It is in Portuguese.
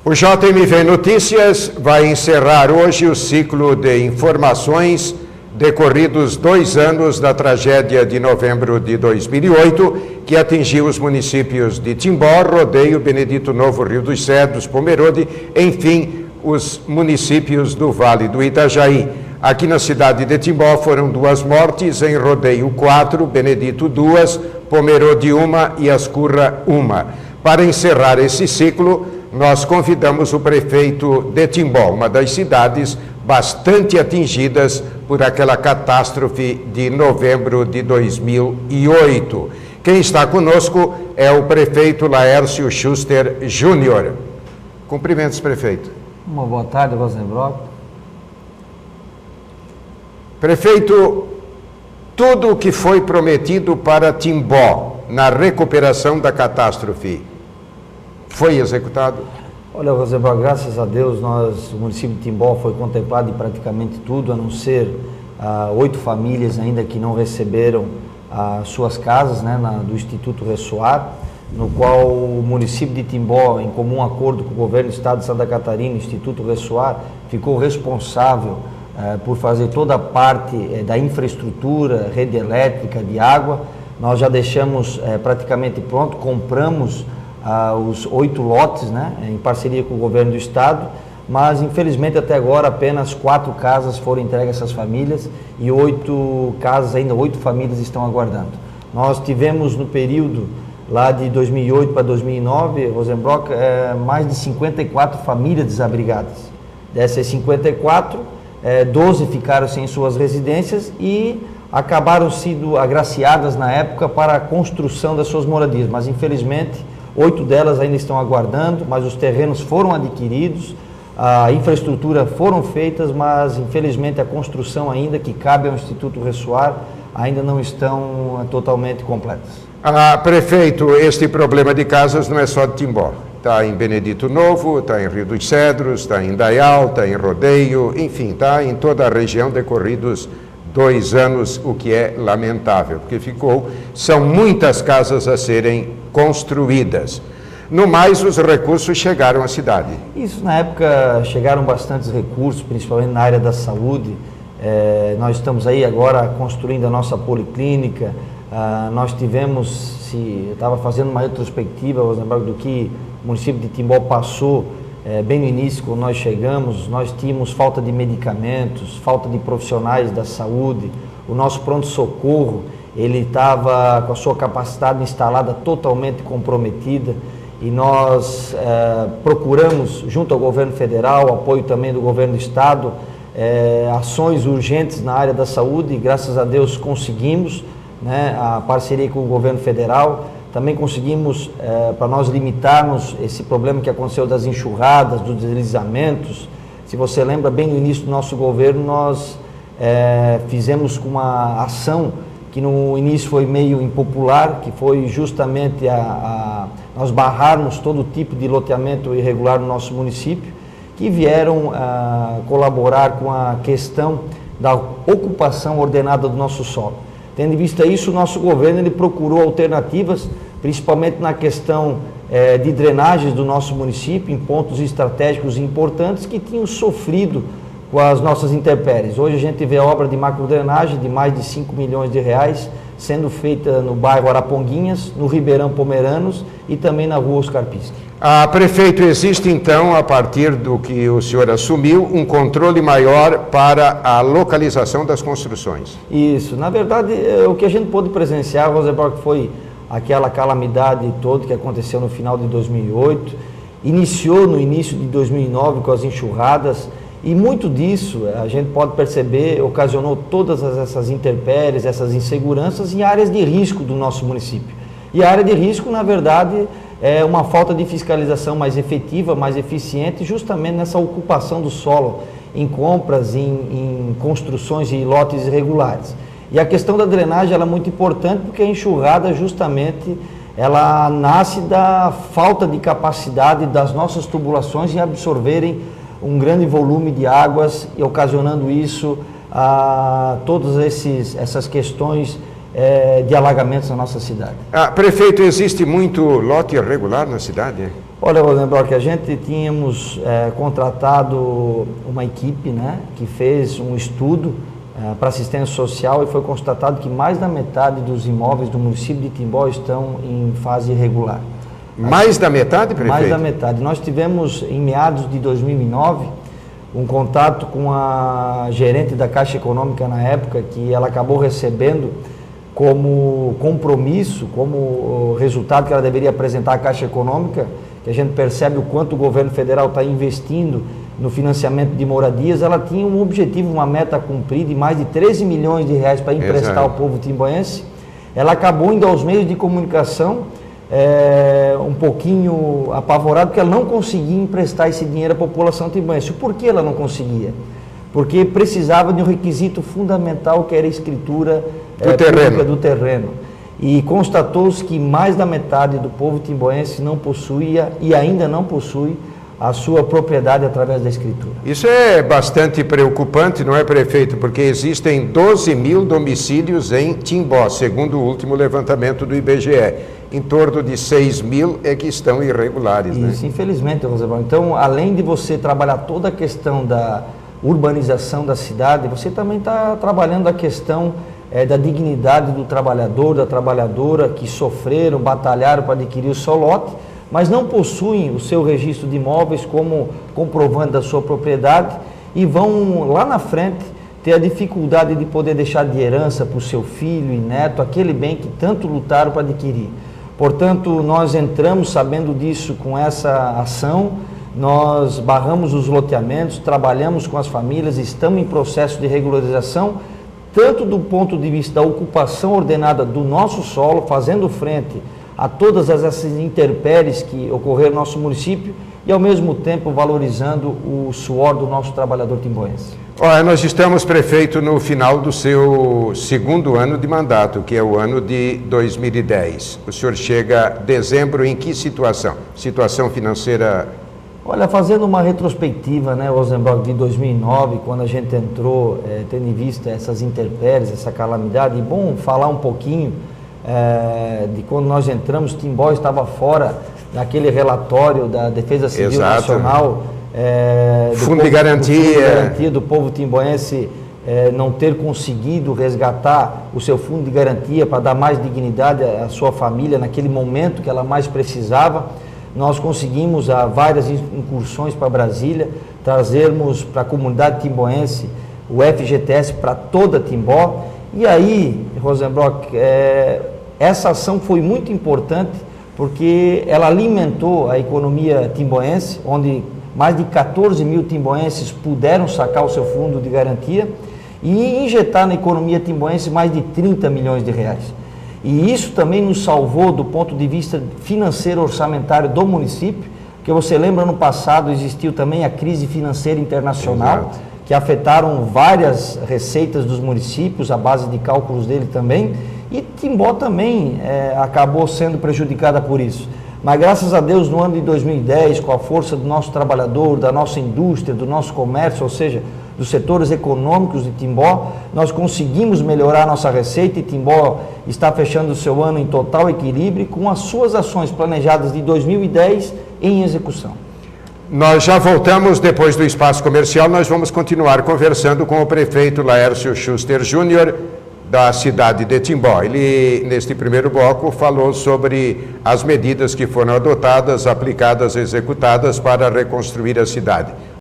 O JMV Notícias vai encerrar hoje o ciclo de informações decorridos 2 anos da tragédia de novembro de 2008, que atingiu os municípios de Timbó, Rodeio, Benedito Novo, Rio dos Cedros, Pomerode, enfim, os municípios do Vale do Itajaí. Aqui na cidade de Timbó foram 2 mortes, em Rodeio 4, Benedito 2, Pomerode 1 e Ascurra 1. Para encerrar esse ciclo, nós convidamos o prefeito de Timbó, uma das cidades bastante atingidas por aquela catástrofe de novembro de 2008. Quem está conosco é o prefeito Laércio Schuster Júnior. Cumprimentos, prefeito. Uma boa tarde, Rosenbrock. Prefeito, tudo o que foi prometido para Timbó na recuperação da catástrofe foi executado? Olha, Rosenbrock, graças a Deus, o município de Timbó foi contemplado em praticamente tudo, a não ser 8 famílias ainda que não receberam as suas casas, né, do Instituto Ressoar, no qual o município de Timbó, em comum acordo com o governo do estado de Santa Catarina, o Instituto Ressoar, ficou responsável por fazer toda a parte da infraestrutura, rede elétrica, de água. Nós já deixamos praticamente pronto, compramos os 8 lotes, né, em parceria com o governo do estado, mas infelizmente até agora apenas 4 casas foram entregues a essas famílias e 8 casas, ainda 8 famílias estão aguardando. Nós tivemos no período lá de 2008 para 2009, Rosenbrock, mais de 54 famílias desabrigadas. Dessas 54, 12 ficaram sem suas residências e acabaram sendo agraciadas na época para a construção das suas moradias, mas infelizmente 8 delas ainda estão aguardando, mas os terrenos foram adquiridos, a infraestrutura foram feitas, mas infelizmente a construção ainda, que cabe ao Instituto Ressoar, ainda não estão totalmente completas. Prefeito, este problema de casas não é só de Timbó. Está em Benedito Novo, está em Rio dos Cedros, está em Indaial, está em Rodeio, enfim, está em toda a região decorridos 2 anos, o que é lamentável, porque são muitas casas a serem construídas. No mais, os recursos chegaram à cidade. Isso, na época, chegaram bastantes recursos, principalmente na área da saúde. Nós estamos aí agora construindo a nossa policlínica. Nós tivemos, eu estava fazendo uma retrospectiva, do que o município de Timbó passou bem no início, quando nós chegamos. Nós tínhamos falta de medicamentos, falta de profissionais da saúde. O nosso pronto-socorro, ele estava com a sua capacidade instalada totalmente comprometida e nós procuramos, junto ao governo federal, apoio também do governo do estado, ações urgentes na área da saúde e graças a Deus conseguimos, né, a parceria com o governo federal. Também conseguimos, para nós limitarmos esse problema que aconteceu das enxurradas, dos deslizamentos. Se você lembra bem, no início do nosso governo, nós fizemos uma ação que no início foi meio impopular, que foi justamente nós barrarmos todo tipo de loteamento irregular no nosso município, que vieram colaborar com a questão da ocupação ordenada do nosso solo. Tendo em vista isso, o nosso governo ele procurou alternativas, principalmente na questão de drenagens do nosso município, em pontos estratégicos e importantes que tinham sofrido com as nossas intempéries. Hoje a gente vê a obra de macrodrenagem de mais de 5 milhões de reais sendo feita no bairro Araponguinhas, no Ribeirão Pomeranos e também na rua Oscar Pisque. Prefeito, existe então, a partir do que o senhor assumiu, um controle maior para a localização das construções? Isso. Na verdade, o que a gente pôde presenciar, Rosenbrock, foi aquela calamidade toda que aconteceu no final de 2008, iniciou no início de 2009 com as enxurradas, e muito disso, a gente pode perceber, ocasionou todas essas intempéries, essas inseguranças em áreas de risco do nosso município. E a área de risco, na verdade, é uma falta de fiscalização mais efetiva, mais eficiente, justamente nessa ocupação do solo, em compras, em construções de lotes irregulares. E a questão da drenagem ela é muito importante porque a enxurrada, justamente, ela nasce da falta de capacidade das nossas tubulações em absorverem um grande volume de águas e ocasionando isso a todas essas questões de alagamentos na nossa cidade. Prefeito, existe muito lote irregular na cidade? Olha, Rosenbrock, a gente tínhamos contratado uma equipe, né, que fez um estudo para assistência social e foi constatado que mais da metade dos imóveis do município de Timbó estão em fase irregular. Mais da metade, prefeito? Mais da metade. Nós tivemos, em meados de 2009, um contato com a gerente da Caixa Econômica na época, que ela acabou recebendo como compromisso, como resultado que ela deveria apresentar à Caixa Econômica, que a gente percebe o quanto o governo federal está investindo no financiamento de moradias. Ela tinha um objetivo, uma meta a cumprir de mais de 13 milhões de reais para emprestar ao povo timboense. Ela acabou indo aos meios de comunicação um pouquinho apavorada, porque ela não conseguia emprestar esse dinheiro à população timboense. Por que ela não conseguia? Porque precisava de um requisito fundamental, que era a escritura pública do terreno. E constatou-se que mais da metade do povo timboense não possuía e ainda não possui a sua propriedade através da escritura. Isso é bastante preocupante, não é, prefeito? Porque existem 12 mil domicílios em Timbó, segundo o último levantamento do IBGE. Em torno de 6 mil é que estão irregulares. Isso, né? Infelizmente, Rosenbrock. Então, além de você trabalhar toda a questão da urbanização da cidade, você também está trabalhando a questão da dignidade do trabalhador, da trabalhadora que sofreram, batalharam para adquirir o seu lote, mas não possuem o seu registro de imóveis como comprovante da sua propriedade e vão lá na frente ter a dificuldade de poder deixar de herança para o seu filho e neto aquele bem que tanto lutaram para adquirir. Portanto, nós entramos sabendo disso com essa ação, nós barramos os loteamentos, trabalhamos com as famílias, estamos em processo de regularização, tanto do ponto de vista da ocupação ordenada do nosso solo, fazendo frente a todas essas intempéries que ocorreram no nosso município e, ao mesmo tempo, valorizando o suor do nosso trabalhador timboense. Olha, nós estamos, prefeito, no final do seu segundo ano de mandato, que é o ano de 2010. O senhor chega a dezembro em que situação? Situação financeira? Olha, fazendo uma retrospectiva, né, Rosenbrock, de 2009, quando a gente entrou, tendo em vista essas intempéries, essa calamidade, e bom falar um pouquinho de quando nós entramos. Timbó estava fora daquele relatório da Defesa Civil Exato. Nacional, Fundo de Garantia do povo timboense não ter conseguido resgatar o seu fundo de garantia para dar mais dignidade à sua família naquele momento que ela mais precisava. Nós conseguimos, várias incursões para Brasília, trazermos para a comunidade timboense o FGTS para toda Timbó. E aí, Rosenbrock, essa ação foi muito importante porque ela alimentou a economia timboense, onde mais de 14 mil timboenses puderam sacar o seu fundo de garantia e injetar na economia timboense mais de 30 milhões de reais. E isso também nos salvou do ponto de vista financeiro orçamentário do município, porque você lembra, no passado existiu também a crise financeira internacional, Exato. Que afetaram várias receitas dos municípios, a base de cálculos dele também, e Timbó também acabou sendo prejudicada por isso. Mas graças a Deus, no ano de 2010, com a força do nosso trabalhador, da nossa indústria, do nosso comércio, ou seja, dos setores econômicos de Timbó, nós conseguimos melhorar a nossa receita e Timbó está fechando o seu ano em total equilíbrio com as suas ações planejadas de 2010 em execução. Nós já voltamos depois do espaço comercial, nós vamos continuar conversando com o prefeito Laércio Schuster Júnior, da cidade de Timbó. Ele, neste primeiro bloco, falou sobre as medidas que foram adotadas, aplicadas, executadas para reconstruir a cidade.